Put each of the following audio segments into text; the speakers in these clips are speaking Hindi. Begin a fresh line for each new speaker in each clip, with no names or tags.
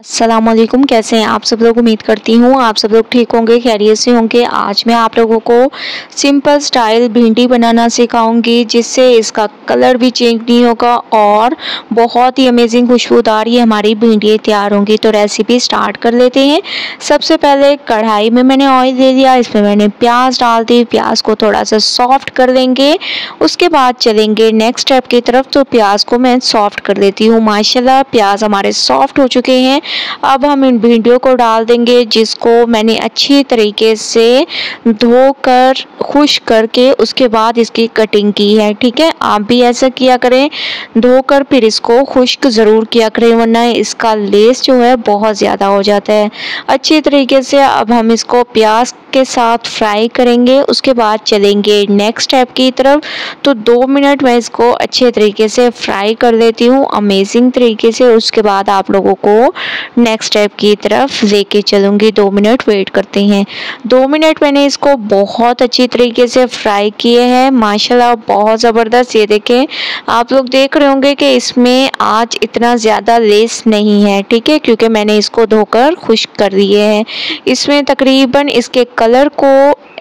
अस्सलामुअलैकुम। कैसे हैं आप सब लोग। उम्मीद करती हूँ आप सब लोग ठीक होंगे, खैरियत से होंगे। आज मैं आप लोगों को सिंपल स्टाइल भिंडी बनाना सिखाऊंगी, जिससे इसका कलर भी चेंज नहीं होगा और बहुत ही अमेजिंग खुशबूदार ये हमारी भिंडी तैयार होंगी। तो रेसिपी स्टार्ट कर लेते हैं। सबसे पहले कढ़ाई में मैंने ऑयल ले लिया, इसमें मैंने प्याज डाल दी। प्याज को थोड़ा सा सॉफ्ट कर लेंगे, उसके बाद चलेंगे नेक्स्ट स्टेप की तरफ। तो प्याज को मैं सॉफ्ट कर लेती हूँ। माशाल्लाह प्याज हमारे सॉफ्ट हो चुके हैं। अब हम इन भिंडियों को डाल देंगे, जिसको मैंने अच्छी तरीके से धोकर खुश करके उसके बाद इसकी कटिंग की है। ठीक है, आप भी ऐसा किया करें, धोकर फिर इसको खुश्क ज़रूर किया करें, वरना इसका लेस जो है बहुत ज़्यादा हो जाता है। अच्छी तरीके से अब हम इसको प्याज के साथ फ्राई करेंगे, उसके बाद चलेंगे नेक्स्ट स्टेप की तरफ। तो 2 मिनट मैं इसको अच्छे तरीके से फ्राई कर लेती हूँ अमेजिंग तरीके से। उसके बाद आप लोगों को नेक्स्ट स्टेप की तरफ लेके चलूँगी। 2 मिनट वेट करते हैं। 2 मिनट मैंने इसको बहुत अच्छी तरीके से फ्राई किए हैं। माशाल्लाह बहुत ज़बरदस्त। ये देखें, आप लोग देख रहे होंगे कि इसमें आज इतना ज़्यादा लेस नहीं है। ठीक है, क्योंकि मैंने इसको धोकर खुश्क कर दिए हैं। इसमें तकरीबन इसके कलर को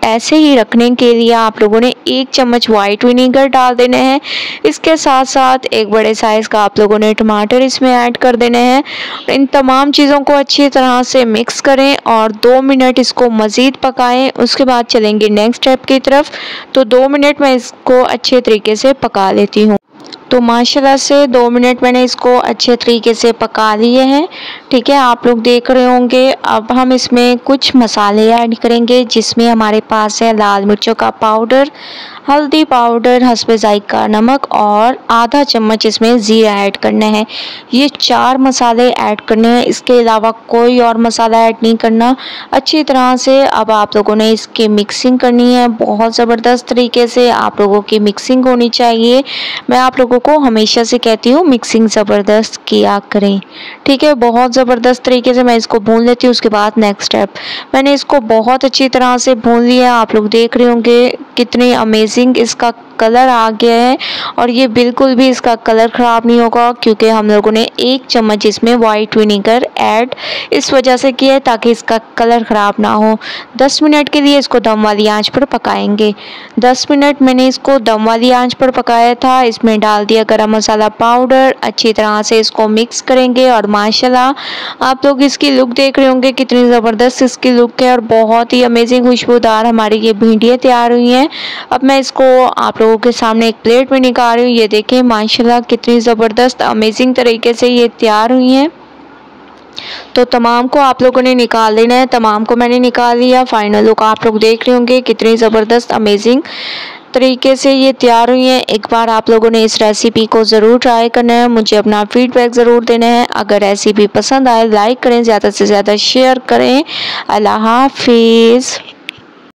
ऐसे ही रखने के लिए आप लोगों ने 1 चम्मच वाइट विनीगर डाल देने हैं। इसके साथ साथ एक बड़े साइज़ का आप लोगों ने टमाटर इसमें ऐड कर देने हैं। इन तमाम चीज़ों को अच्छी तरह से मिक्स करें और 2 मिनट इसको मज़ीद पकाएं। उसके बाद चलेंगे नेक्स्ट स्टेप की तरफ। तो 2 मिनट मैं इसको अच्छे तरीके से पका लेती हूँ। तो माशाल्लाह से 2 मिनट मैंने इसको अच्छे तरीके से पका लिए हैं। ठीक है, आप लोग देख रहे होंगे। अब हम इसमें कुछ मसाले ऐड करेंगे, जिसमें हमारे पास है लाल मिर्चों का पाउडर, हल्दी पाउडर, हस्बे ज़ायका नमक और आधा चम्मच इसमें ज़ीरा ऐड करना है। ये 4 मसाले ऐड करने हैं, इसके अलावा कोई और मसाला ऐड नहीं करना। अच्छी तरह से अब आप लोगों ने इसकी मिक्सिंग करनी है। बहुत ज़बरदस्त तरीके से आप लोगों की मिक्सिंग होनी चाहिए। मैं आप लोगों को हमेशा से कहती हूँ मिक्सिंग ज़बरदस्त किया करें। ठीक है, बहुत ज़बरदस्त तरीके से मैं इसको भून लेती हूँ। उसके बाद नेक्स्ट स्टेप, मैंने इसको बहुत अच्छी तरह से भून लिया। आप लोग देख रहे होंगे कितनी अमेजिंग इसका कलर आ गया है और ये बिल्कुल भी इसका कलर ख़राब नहीं होगा, क्योंकि हम लोगों ने 1 चम्मच इसमें वाइट विनीगर ऐड इस वजह से किया है ताकि इसका कलर ख़राब ना हो। 10 मिनट के लिए इसको दम वाली आंच पर पकाएंगे। 10 मिनट मैंने इसको दम वाली आंच पर पकाया था। इसमें डाल दिया गरम मसाला पाउडर। अच्छी तरह से इसको मिक्स करेंगे और माशाल्लाह आप लोग इसकी लुक देख रहे होंगे, कितनी ज़बरदस्त इसकी लुक है और बहुत ही अमेजिंग खुशबूदार हमारी ये भिंडियाँ तैयार हुई हैं। अब मैं इसको आप लोगों के सामने एक प्लेट में निकाल रही हूँ। ये देखें माशाल्लाह कितनी ज़बरदस्त अमेजिंग तरीके से ये तैयार हुई हैं। तो तमाम को आप लोगों ने निकाल लेना है। तमाम को मैंने निकाल लिया। फाइनल लुक आप लोग देख रहे होंगे, कितनी ज़बरदस्त अमेजिंग तरीके से ये तैयार हुई हैं। एक बार आप लोगों ने इस रेसिपी को ज़रूर ट्राई करना है, मुझे अपना फीडबैक ज़रूर देना है। अगर रेसिपी पसंद आए लाइक करें, ज़्यादा से ज़्यादा शेयर करें। अल्लाह हाफिज़।